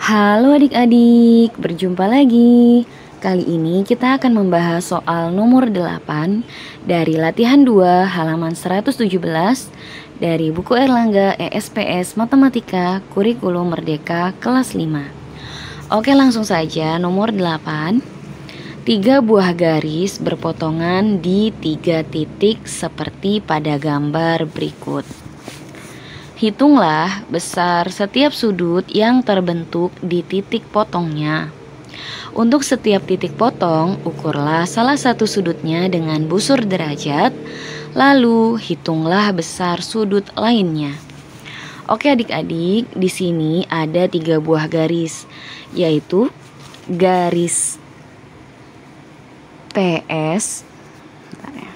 Halo adik-adik, berjumpa lagi. Kali ini kita akan membahas soal nomor 8 dari latihan 2 halaman 117 dari buku Erlangga ESPS Matematika Kurikulum Merdeka kelas 5. Oke, langsung saja nomor 8. 3 buah garis berpotongan di 3 titik seperti pada gambar berikut. Hitunglah besar setiap sudut yang terbentuk di titik potongnya. Untuk setiap titik potong, ukurlah salah satu sudutnya dengan busur derajat, lalu hitunglah besar sudut lainnya. Oke adik-adik, di sini ada 3 buah garis, yaitu garis PS. Bentar ya.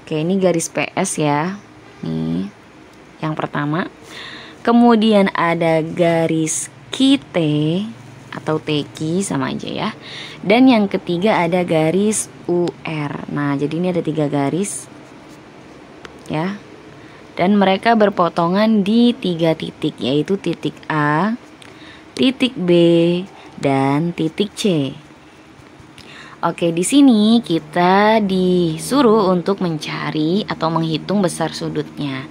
Oke, ini garis PS ya. Nih. Yang pertama, kemudian ada garis QT atau TQ sama aja ya. Dan yang ketiga ada garis UR. Nah, jadi ini ada 3 garis ya. Dan mereka berpotongan di 3 titik, yaitu titik A, titik B, dan titik C. Oke, di sini kita disuruh untuk mencari atau menghitung besar sudutnya.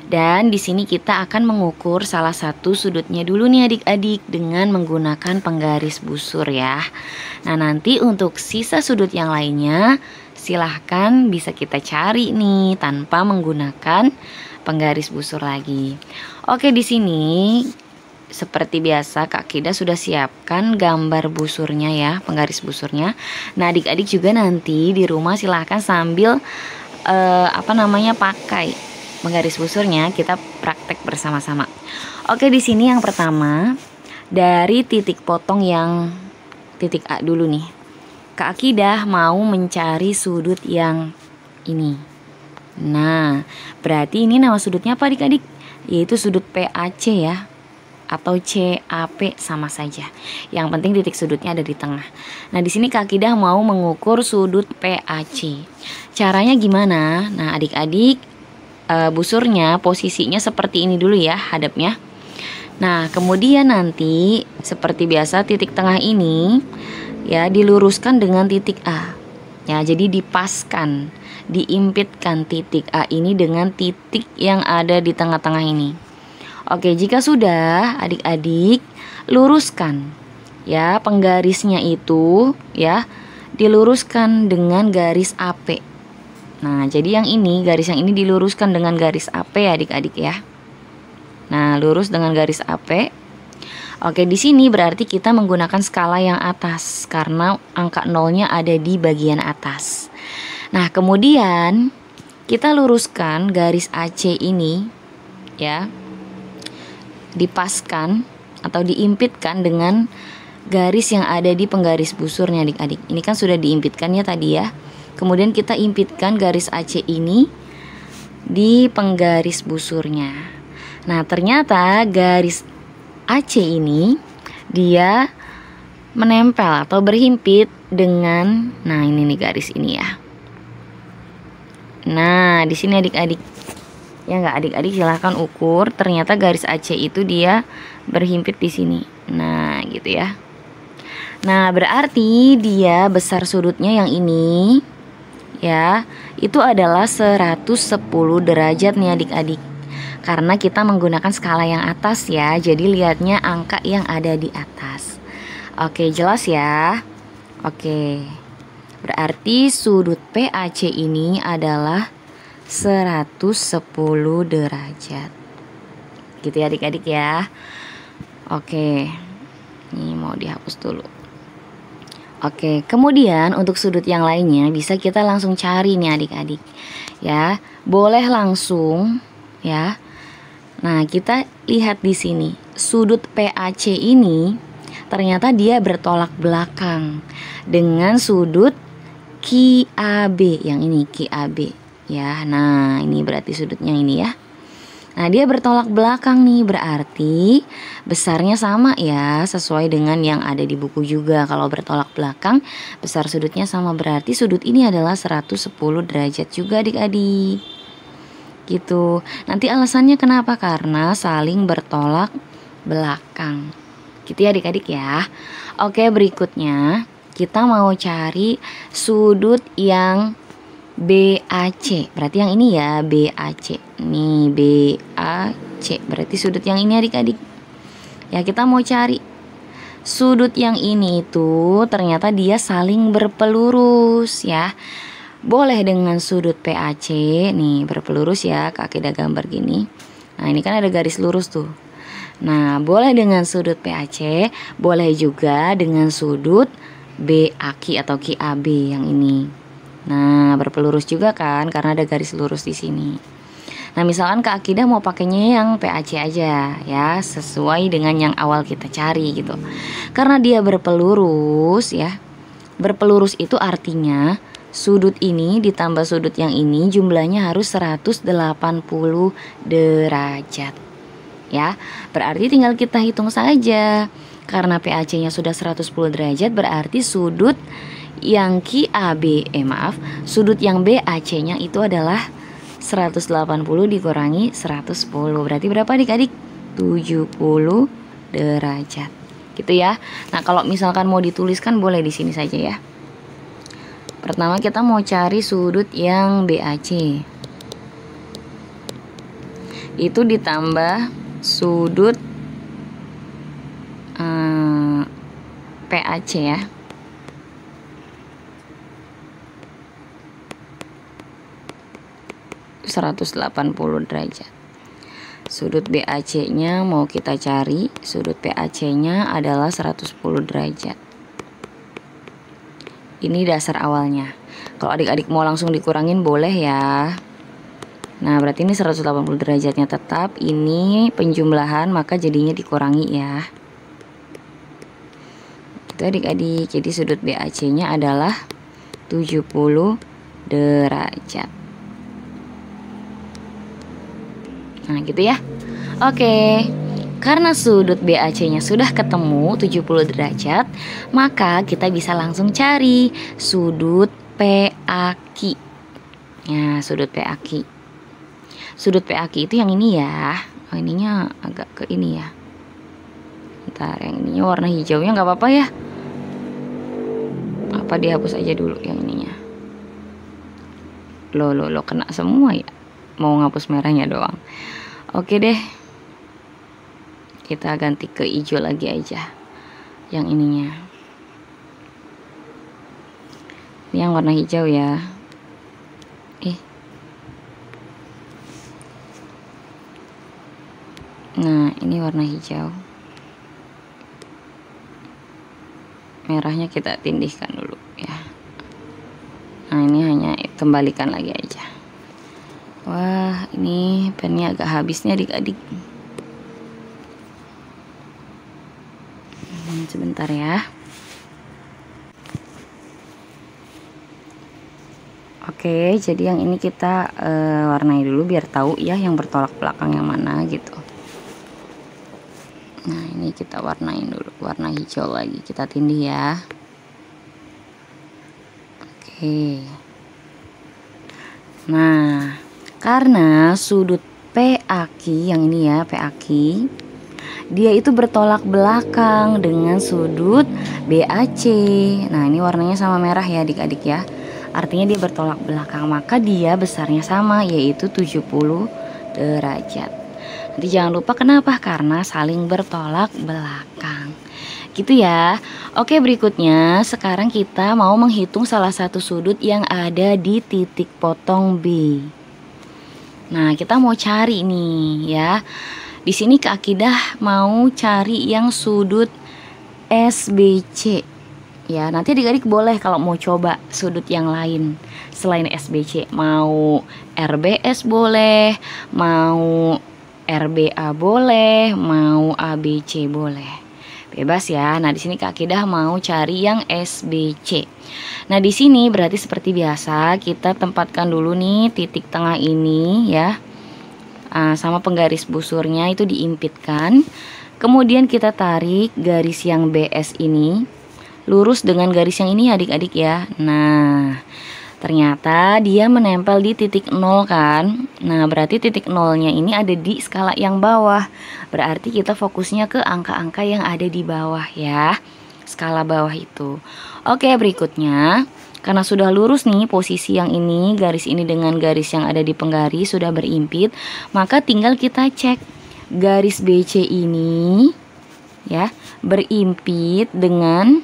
Dan di sini kita akan mengukur salah satu sudutnya dulu nih adik-adik dengan menggunakan penggaris busur ya. Nah, nanti untuk sisa sudut yang lainnya silahkan bisa kita cari nih tanpa menggunakan penggaris busur lagi. Oke, di sini seperti biasa Kak Kida sudah siapkan gambar busurnya ya, penggaris busurnya. Nah, adik-adik juga nanti di rumah silahkan sambil pakai penggaris busurnya kita praktek bersama-sama. Oke, di sini yang pertama dari titik potong yang titik A dulu nih. Kak Akidah mau mencari sudut yang ini. Nah, berarti ini nama sudutnya apa adik-adik? Yaitu sudut PAC ya. Atau CAP sama saja. Yang penting titik sudutnya ada di tengah. Nah, di sini Kak Akidah mau mengukur sudut PAC. Caranya gimana? Nah, adik-adik busurnya posisinya seperti ini dulu ya hadapnya. Nah, kemudian nanti seperti biasa titik tengah ini ya diluruskan dengan titik A. Ya, jadi dipaskan, diimpitkan titik A ini dengan titik yang ada di tengah-tengah ini. Oke, jika sudah adik-adik luruskan ya penggarisnya itu ya diluruskan dengan garis AP. Nah, jadi yang ini, garis yang ini diluruskan dengan garis AP ya adik-adik ya. Nah, lurus dengan garis AP. Oke, di sini berarti kita menggunakan skala yang atas karena angka nolnya ada di bagian atas. Nah, kemudian kita luruskan garis AC ini ya. Dipaskan atau diimpitkan dengan garis yang ada di penggaris busurnya adik-adik. Ini kan sudah diimpitkan ya tadi ya. Kemudian kita impitkan garis AC ini di penggaris busurnya. Nah, ternyata garis AC ini dia menempel atau berhimpit dengan, nah ini nih garis ini ya. Nah, di sini adik-adik. Ya enggak adik-adik silahkan ukur, ternyata garis AC itu dia berhimpit di sini. Nah, gitu ya. Nah, berarti dia besar sudutnya yang ini ya, itu adalah 110 derajat nih adik-adik. Karena kita menggunakan skala yang atas ya, jadi lihatnya angka yang ada di atas. Oke, jelas ya. Oke, berarti sudut PAC ini adalah 110 derajat. Gitu ya adik-adik ya. Oke, ini mau dihapus dulu. Oke, kemudian untuk sudut yang lainnya bisa kita langsung cari nih adik-adik ya. Boleh langsung ya. Nah, kita lihat di sini sudut PAC ini ternyata dia bertolak belakang dengan sudut QAB yang ini, QAB ya. Nah, ini berarti sudutnya ini ya. Nah, dia bertolak belakang nih, berarti besarnya sama ya, sesuai dengan yang ada di buku juga. Kalau bertolak belakang, besar sudutnya sama, berarti sudut ini adalah 110 derajat juga adik-adik. Gitu. Nanti alasannya kenapa? Karena saling bertolak belakang. Gitu ya adik-adik ya. Oke, berikutnya kita mau cari sudut yang BAC. Berarti yang ini ya, BAC. Nih, BAC. Berarti sudut yang ini adik-adik. Ya, kita mau cari sudut yang ini itu ternyata dia saling berpelurus ya. Boleh dengan sudut PAC, nih berpelurus ya, Kak Akidah gambar gini. Nah, ini kan ada garis lurus tuh. Nah, boleh dengan sudut PAC, boleh juga dengan sudut BAQ atau QAB yang ini. Nah, berpelurus juga kan karena ada garis lurus di sini. Nah, misalkan Kak Akidah mau pakainya yang PAC aja ya, sesuai dengan yang awal kita cari gitu. Karena dia berpelurus ya. Berpelurus itu artinya sudut ini ditambah sudut yang ini jumlahnya harus 180 derajat. Ya, berarti tinggal kita hitung saja. Karena PAC-nya sudah 110 derajat, berarti sudut yang sudut yang BAC-nya itu adalah 180 dikurangi 110. Berarti berapa adik-adik? 70 derajat. Gitu ya. Nah, kalau misalkan mau dituliskan boleh di sini saja ya. Pertama kita mau cari sudut yang BAC. Itu ditambah sudut PAC ya. Seratus 180 derajat. Sudut BAC-nya mau kita cari, sudut PAC-nya adalah 110 derajat. Ini dasar awalnya. Kalau adik-adik mau langsung dikurangin boleh ya. Nah, berarti ini 180 derajatnya tetap, ini penjumlahan maka jadinya dikurangi ya. Itu adik-adik. Jadi sudut BAC-nya adalah 70 derajat. Nah, gitu ya. Oke. Karena sudut BAC-nya sudah ketemu 70 derajat, maka kita bisa langsung cari sudut PAQ. Ya, sudut PAQ. Sudut PAQ itu yang ini ya. Oh, ininya agak ke ini ya. Ntar yang ininya warna hijaunya nggak apa-apa ya. Apa dihapus aja dulu yang ininya. Lo kena semua ya. Mau ngapus merahnya doang. Oke deh. Kita ganti ke hijau lagi aja. Yang ininya. Ini yang warna hijau ya. Nah, ini warna hijau. Merahnya kita tindihkan dulu ya. Nah, ini hanya kembalikan lagi aja. Wah, ini pennya agak habisnya adik-adik. Sebentar ya. Oke, jadi yang ini kita warnai dulu biar tahu ya yang bertolak belakang yang mana gitu. Nah, ini kita warnain dulu, warna hijau lagi kita tindih ya. Oke. Nah, karena sudut PAQ yang ini ya, PAQ, dia itu bertolak belakang dengan sudut BAC. Nah, ini warnanya sama merah ya adik-adik ya. Artinya dia bertolak belakang, maka dia besarnya sama, yaitu 70 derajat. Nanti jangan lupa kenapa, karena saling bertolak belakang. Gitu ya. Oke, berikutnya sekarang kita mau menghitung salah satu sudut yang ada di titik potong B. Nah, kita mau cari nih ya. Di sini Kak Akidah mau cari yang sudut SBC. Ya, nanti adik-adik boleh kalau mau coba sudut yang lain selain SBC. Mau RBS boleh, mau RBA boleh, mau ABC boleh. Bebas ya. Nah, di sini Kak Akidah mau cari yang SBC. Nah, di sini berarti seperti biasa kita tempatkan dulu nih titik tengah ini ya. Sama penggaris busurnya itu diimpitkan. Kemudian kita tarik garis yang BS ini lurus dengan garis yang ini adik-adik ya. Nah, Ternyata dia menempel di titik 0 kan. Nah, berarti titik 0-nya ini ada di skala yang bawah. Berarti kita fokusnya ke angka-angka yang ada di bawah ya. Skala bawah itu. Oke, berikutnya. Karena sudah lurus nih posisi yang ini, garis ini dengan garis yang ada di penggaris sudah berimpit, maka tinggal kita cek garis BC ini ya, berimpit dengan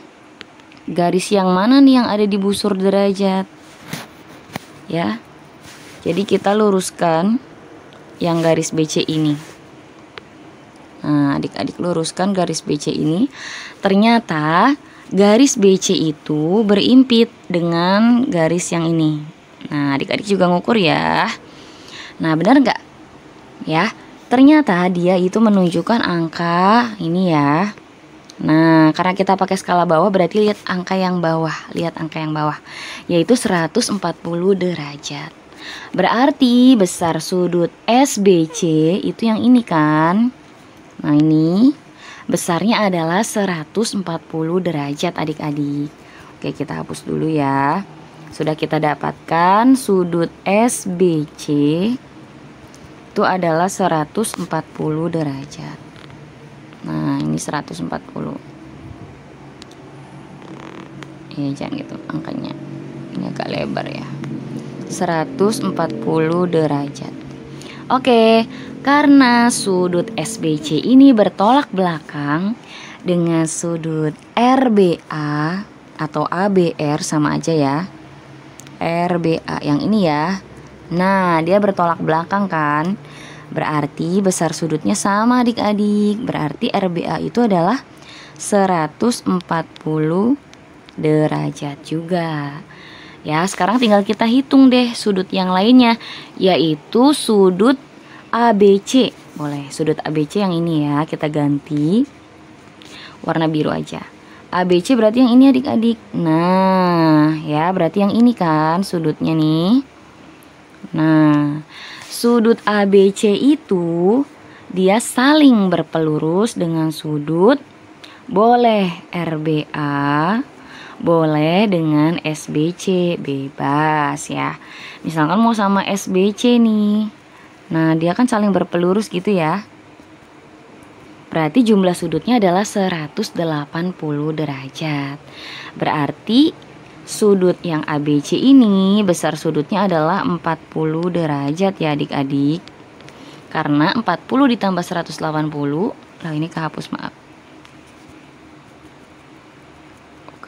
garis yang mana nih yang ada di busur derajat. Ya. Jadi kita luruskan yang garis BC ini. Nah, adik-adik luruskan garis BC ini. Ternyata garis BC itu berimpit dengan garis yang ini. Nah, adik-adik juga ngukur ya. Nah, benar nggak? Ya, ternyata dia itu menunjukkan angka ini ya. Nah, karena kita pakai skala bawah berarti lihat angka yang bawah. Lihat angka yang bawah, yaitu 140 derajat. Berarti besar sudut SBC itu yang ini kan. Nah, ini besarnya adalah 140 derajat adik-adik. Oke, kita hapus dulu ya. Sudah kita dapatkan sudut SBC itu adalah 140 derajat. Nah, ini 140. Jangan gitu angkanya. Ini agak lebar ya. 140 derajat. Oke, karena sudut SBC ini bertolak belakang dengan sudut RBA atau ABR, sama aja ya. RBA yang ini ya. Nah, dia bertolak belakang kan. Berarti besar sudutnya sama adik-adik. Berarti RBA itu adalah 140 derajat juga. Ya, sekarang tinggal kita hitung deh sudut yang lainnya, yaitu sudut ABC. Boleh, sudut ABC yang ini ya, kita ganti warna biru aja. ABC berarti yang ini adik-adik. Nah, ya berarti yang ini kan sudutnya nih. Nah, sudut ABC itu dia saling berpelurus dengan sudut, boleh RBA, boleh dengan SBC, bebas ya. Misalkan mau sama SBC nih. Nah, dia kan saling berpelurus gitu ya. Berarti jumlah sudutnya adalah 180 derajat. Berarti sudut yang ABC ini besar sudutnya adalah 40 derajat ya adik-adik. Karena 40 ditambah 180, lah ini kehapus, maaf.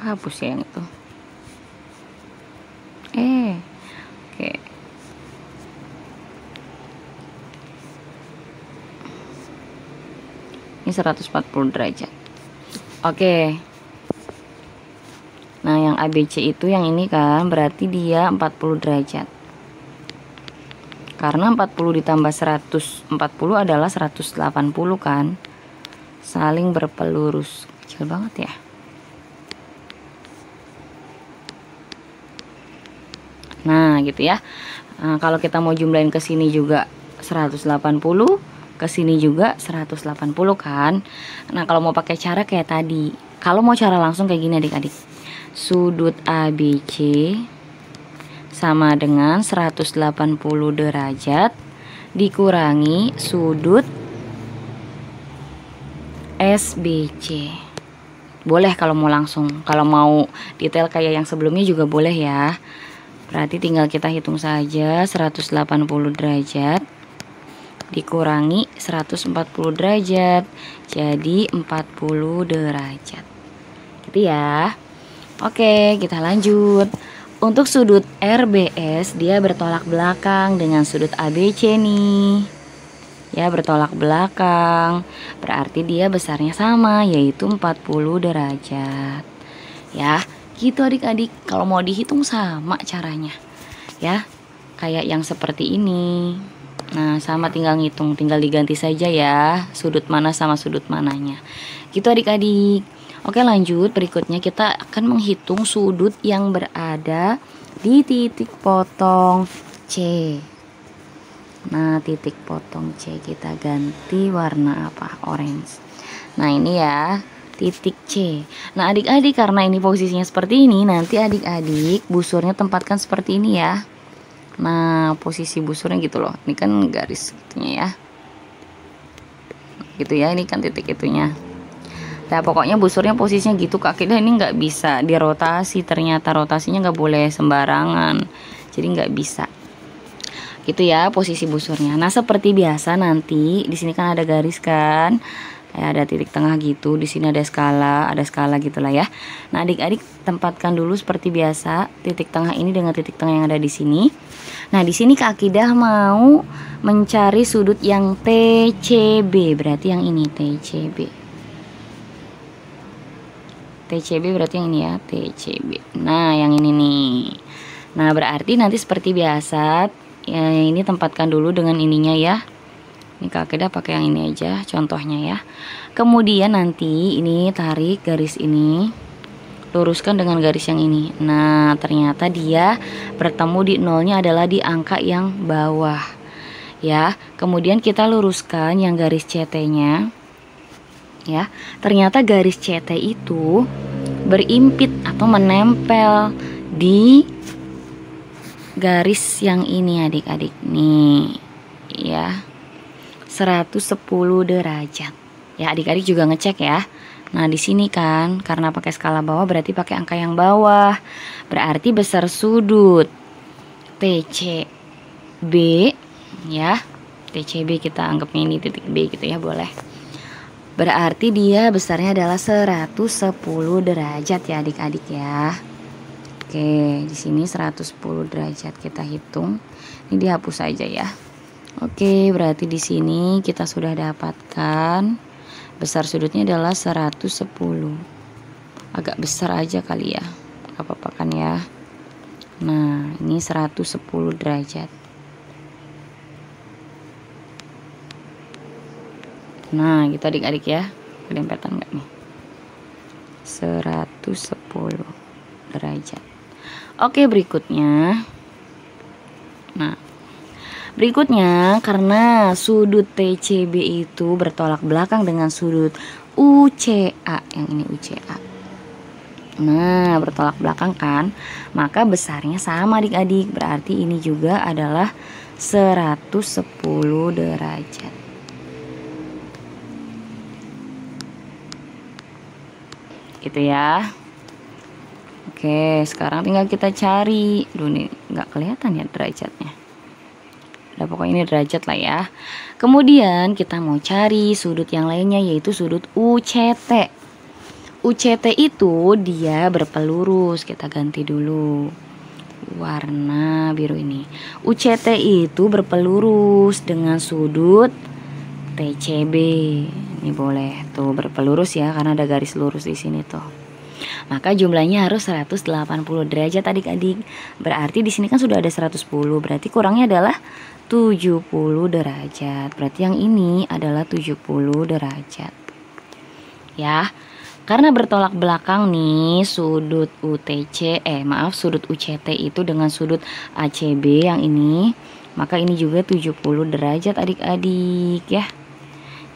Hapus ya yang itu. Oke. Ini 140 derajat. Oke. Nah, yang ABC itu yang ini kan, berarti dia 40 derajat. Karena 40 ditambah 140 adalah 180 kan. Saling berpelurus. Kecil banget ya. Nah, gitu ya. Nah, kalau kita mau jumlahin ke sini juga 180, ke sini juga 180 kan. Nah, kalau mau pakai cara kayak tadi, kalau mau cara langsung kayak gini adik-adik. Sudut ABC sama dengan 180 derajat dikurangi sudut SBC. Boleh kalau mau langsung. Kalau mau detail kayak yang sebelumnya juga boleh ya. Berarti tinggal kita hitung saja 180 derajat dikurangi 140 derajat. Jadi 40 derajat. Gitu ya. Oke, kita lanjut. Untuk sudut RBS dia bertolak belakang dengan sudut ABC nih. Ya, bertolak belakang. Berarti dia besarnya sama, yaitu 40 derajat. Ya. Gitu adik-adik, kalau mau dihitung sama caranya ya, kayak yang seperti ini. Nah, sama tinggal ngitung, tinggal diganti saja ya sudut mana sama sudut mananya. Gitu adik-adik. Oke, lanjut. Berikutnya kita akan menghitung sudut yang berada di titik potong C. Nah, titik potong C kita ganti warna apa? Orange. Nah, ini ya titik C. Nah adik-adik, karena ini posisinya seperti ini, nanti adik-adik busurnya tempatkan seperti ini ya. Nah posisi busurnya gitu loh, ini kan garis gitunya ya, gitu ya, ini kan titik itunya. Nah pokoknya busurnya posisinya gitu Kak Akidah. Ini nggak bisa dirotasi, ternyata rotasinya nggak boleh sembarangan, jadi nggak bisa gitu ya posisi busurnya. Nah seperti biasa nanti di sini kan ada garis kan, ada titik tengah gitu, di sini ada skala gitulah ya. Nah adik-adik tempatkan dulu seperti biasa titik tengah ini dengan titik tengah yang ada di sini. Nah di sini Kak Akidah mau mencari sudut yang TCB, berarti yang ini TCB berarti yang ini ya, TCB. Nah yang ini nih. Nah berarti nanti seperti biasa ya, ini tempatkan dulu dengan ininya ya. Ini Kak Akidah pakai yang ini aja contohnya ya. Kemudian nanti ini tarik garis ini, luruskan dengan garis yang ini. Nah ternyata dia bertemu di nolnya adalah di angka yang bawah ya. Kemudian kita luruskan yang garis CT-nya ya. Ternyata garis CT itu berimpit atau menempel di garis yang ini adik-adik nih ya, 110 derajat ya. Adik-adik juga ngecek ya. Nah di sini kan karena pakai skala bawah berarti pakai angka yang bawah, berarti besar sudut TCB ya, TCB kita anggapnya ini titik B gitu ya, boleh. Berarti dia besarnya adalah 110 derajat ya adik-adik ya. Oke, di sini 110 derajat kita hitung. Ini dihapus aja ya. Oke, berarti di sini kita sudah dapatkan besar sudutnya adalah 110. Agak besar aja kali ya, gak apa-apa kan ya. Nah ini 110 derajat. Nah gitu adik-adik ya, kedempetan nggak nih, 110 derajat. Oke berikutnya, nah berikutnya karena sudut TCB itu bertolak belakang dengan sudut UCA, yang ini UCA. Nah bertolak belakang kan, maka besarnya sama adik-adik, berarti ini juga adalah 110 derajat. Gitu ya. Oke sekarang tinggal kita cari dulu nih, nggak kelihatan ya derajatnya. Nah pokoknya ini derajat lah ya. Kemudian kita mau cari sudut yang lainnya, yaitu sudut UCT. UCT itu dia berpelurus, kita ganti dulu warna biru ini. UCT itu berpelurus dengan sudut TCB. Ini boleh tuh berpelurus ya, karena ada garis lurus di sini tuh. Maka jumlahnya harus 180 derajat adik-adik. Berarti di sini kan sudah ada 110, berarti kurangnya adalah 70 derajat. Berarti yang ini adalah 70 derajat. Ya. Karena bertolak belakang nih sudut sudut UCT itu dengan sudut ACB yang ini, maka ini juga 70 derajat adik-adik ya.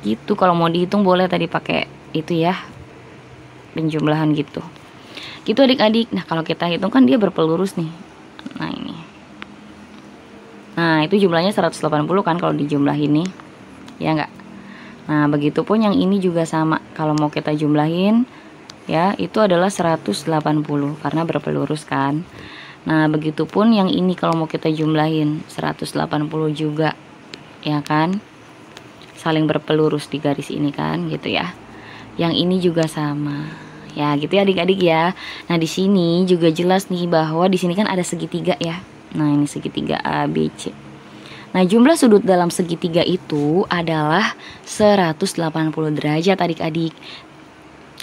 Gitu, kalau mau dihitung boleh tadi pakai itu ya, penjumlahan gitu. Gitu adik-adik. Nah kalau kita hitung kan dia berpelurus nih. Nah ini. Nah itu jumlahnya 180 kan kalau dijumlahin nih. Ya enggak? Nah begitupun yang ini juga sama. Kalau mau kita jumlahin ya itu adalah 180 karena berpelurus kan. Nah begitupun yang ini kalau mau kita jumlahin 180 juga. Ya kan? Saling berpelurus di garis ini kan gitu ya. Yang ini juga sama. Ya gitu ya adik-adik ya. Nah di sini juga jelas nih bahwa di sini kan ada segitiga ya. Nah ini segitiga ABC. Nah jumlah sudut dalam segitiga itu adalah 180 derajat adik-adik.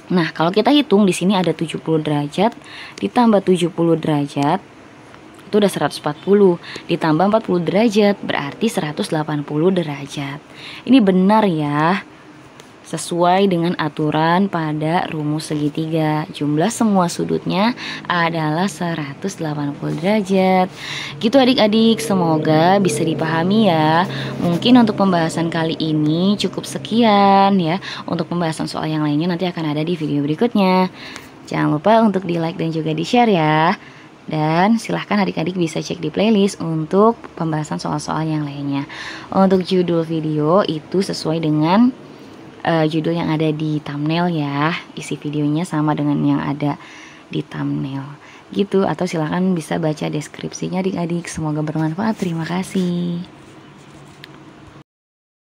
Nah kalau kita hitung di sini ada 70 derajat ditambah 70 derajat itu udah 140, ditambah 40 derajat berarti 180 derajat. Ini benar ya, sesuai dengan aturan pada rumus segitiga. Jumlah semua sudutnya adalah 180 derajat. Gitu adik-adik, semoga bisa dipahami ya. Mungkin untuk pembahasan kali ini cukup sekian ya. Untuk pembahasan soal yang lainnya nanti akan ada di video berikutnya. Jangan lupa untuk di like dan juga di share ya. Dan silahkan adik-adik bisa cek di playlist untuk pembahasan soal-soal yang lainnya. Untuk judul video itu sesuai dengan judul yang ada di thumbnail ya. Isi videonya sama dengan yang ada di thumbnail gitu. Atau silahkan bisa baca deskripsinya adik-adik. Semoga bermanfaat. Terima kasih.